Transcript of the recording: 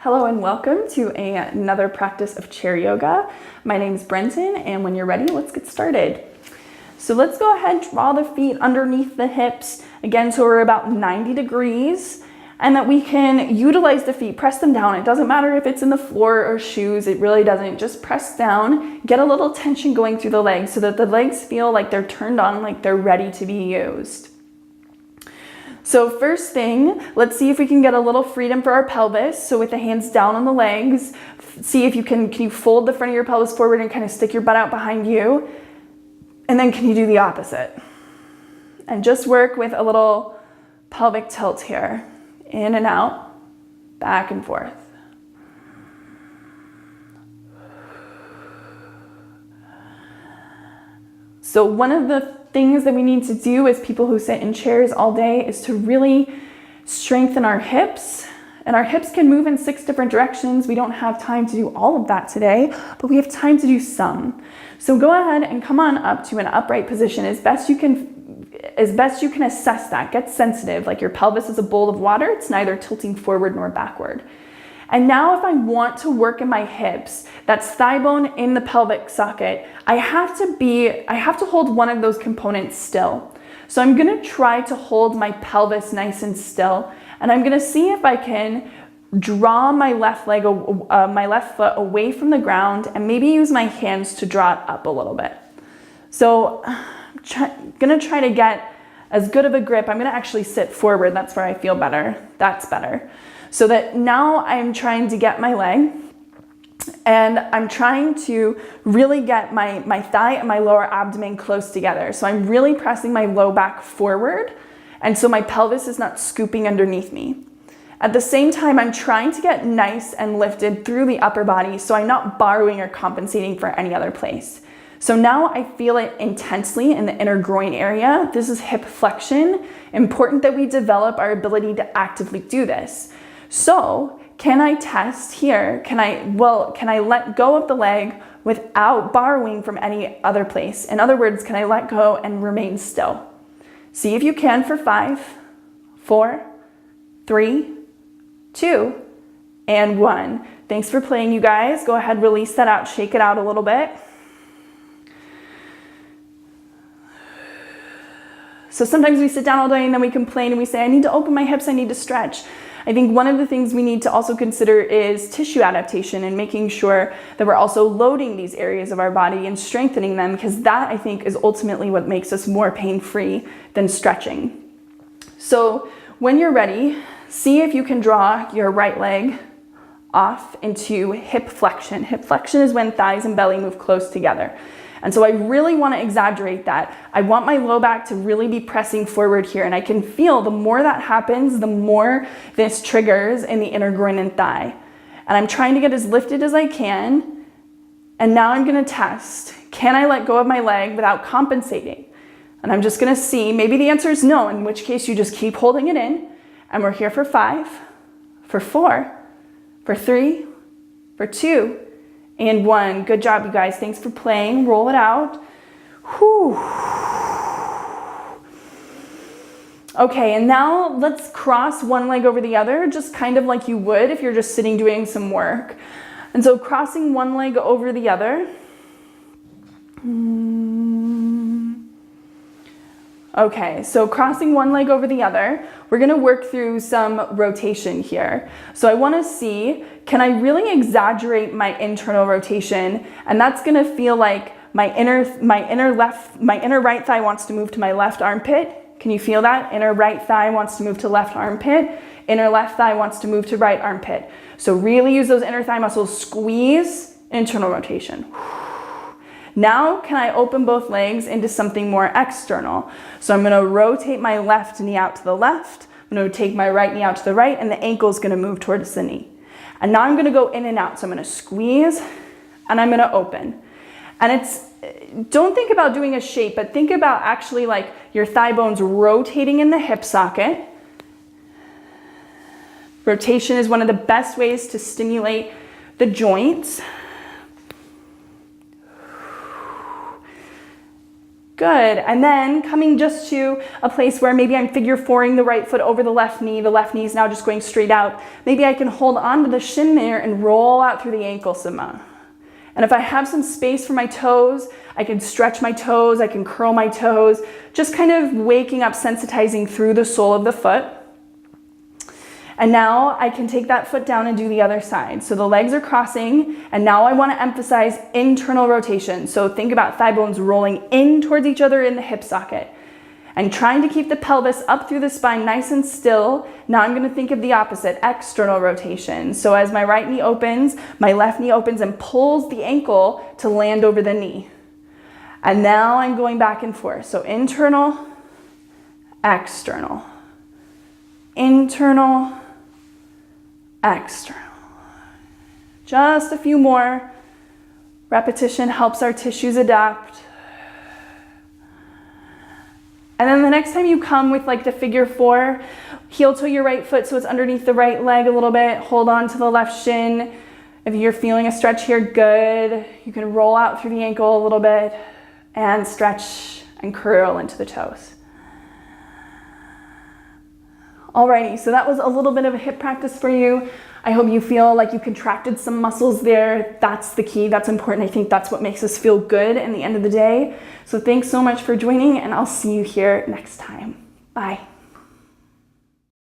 Hello and welcome to another practice of chair yoga. My name is Brentan, and when you're ready, let's get started. So let's go ahead, draw the feet underneath the hips, again, so we're about 90 degrees, and that we can utilize the feet, press them down. It doesn't matter if it's in the floor or shoes, it really doesn't. Just press down, get a little tension going through the legs so that the legs feel like they're turned on, like they're ready to be used. So first thing, let's see if we can get a little freedom for our pelvis. So with the hands down on the legs, see if you can you fold the front of your pelvis forward and kind of stick your butt out behind you? And then can you do the opposite? And just work with a little pelvic tilt here. In and out, back and forth. So one of the things that we need to do as people who sit in chairs all day is to really strengthen our hips. And our hips can move in 6 different directions. We don't have time to do all of that today, but we have time to do some. So go ahead and come on up to an upright position as best you can assess that. Get sensitive, like your pelvis is a bowl of water. It's neither tilting forward nor backward. And now if I want to work in my hips, that's thigh bone in the pelvic socket, I have to hold one of those components still. So I'm gonna try to hold my pelvis nice and still, and I'm gonna see if I can draw my left foot away from the ground and maybe use my hands to draw it up a little bit. So I'm gonna try to get as good of a grip. I'm gonna actually sit forward. That's where I feel better. That's better. So that now I'm trying to get my leg and I'm trying to really get my thigh and my lower abdomen close together. So I'm really pressing my low back forward, and so my pelvis is not scooping underneath me. At the same time, I'm trying to get nice and lifted through the upper body, so I'm not borrowing or compensating for any other place. So now I feel it intensely in the inner groin area. This is hip flexion. Important that we develop our ability to actively do this. So can I test here? Can I let go of the leg without borrowing from any other place? In other words, can I let go and remain still? See if you can for 5, 4, 3, 2, and 1. Thanks for playing, you guys. Go ahead, release that out, shake it out a little bit. So sometimes we sit down all day and then we complain and we say, I need to open my hips, I need to stretch. I think one of the things we need to also consider is tissue adaptation and making sure that we're also loading these areas of our body and strengthening them, because that, I think, is ultimately what makes us more pain-free than stretching. So when you're ready, see if you can draw your right leg off into hip flexion. Hip flexion is when thighs and belly move close together. And so I really want to exaggerate that. I want my low back to really be pressing forward here. And I can feel the more that happens, the more this triggers in the inner groin and thigh. And I'm trying to get as lifted as I can. And now I'm going to test. Can I let go of my leg without compensating? And I'm just going to see. Maybe the answer is no, in which case you just keep holding it in. And we're here for 5, for 4, for 3, for 2, and 1. Good job, you guys. Thanks for playing. Roll it out. Whew. Okay, and now let's cross one leg over the other, just kind of like you would if you're just sitting doing some work. And so crossing one leg over the other. Okay, so crossing one leg over the other, we're gonna work through some rotation here. So I wanna see, can I really exaggerate my internal rotation? And that's gonna feel like my inner right thigh wants to move to my left armpit. Can you feel that? Inner right thigh wants to move to left armpit. Inner left thigh wants to move to right armpit. So really use those inner thigh muscles, squeeze, internal rotation. Now, can I open both legs into something more external? So I'm gonna rotate my left knee out to the left, I'm gonna take my right knee out to the right, and the ankle is gonna move towards the knee. And now I'm gonna go in and out. So I'm gonna squeeze, and I'm gonna open. And don't think about doing a shape, but think about actually like your thigh bones rotating in the hip socket. Rotation is one of the best ways to stimulate the joints. Good. And then coming just to a place where maybe I'm figure fouring the right foot over the left knee. The left knee is now just going straight out. Maybe I can hold on to the shin there and roll out through the ankle some more. And if I have some space for my toes, I can stretch my toes, I can curl my toes, just kind of waking up, sensitizing through the sole of the foot. And now I can take that foot down and do the other side. So the legs are crossing, and now I want to emphasize internal rotation. So think about thigh bones rolling in towards each other in the hip socket. And trying to keep the pelvis up through the spine nice and still. Now I'm going to think of the opposite, external rotation. So as my right knee opens, my left knee opens and pulls the ankle to land over the knee. And now I'm going back and forth. So internal, external, internal, external. Just a few more. Repetition helps our tissues adapt. And then the next time you come with like the figure four, heel toe your right foot so it's underneath the right leg a little bit. Hold on to the left shin. If you're feeling a stretch here, good. You can roll out through the ankle a little bit and stretch and curl into the toes. Alrighty, so that was a little bit of a hip practice for you. I hope you feel like you contracted some muscles there. That's the key, that's important. I think that's what makes us feel good in the end of the day. So thanks so much for joining, and I'll see you here next time. Bye.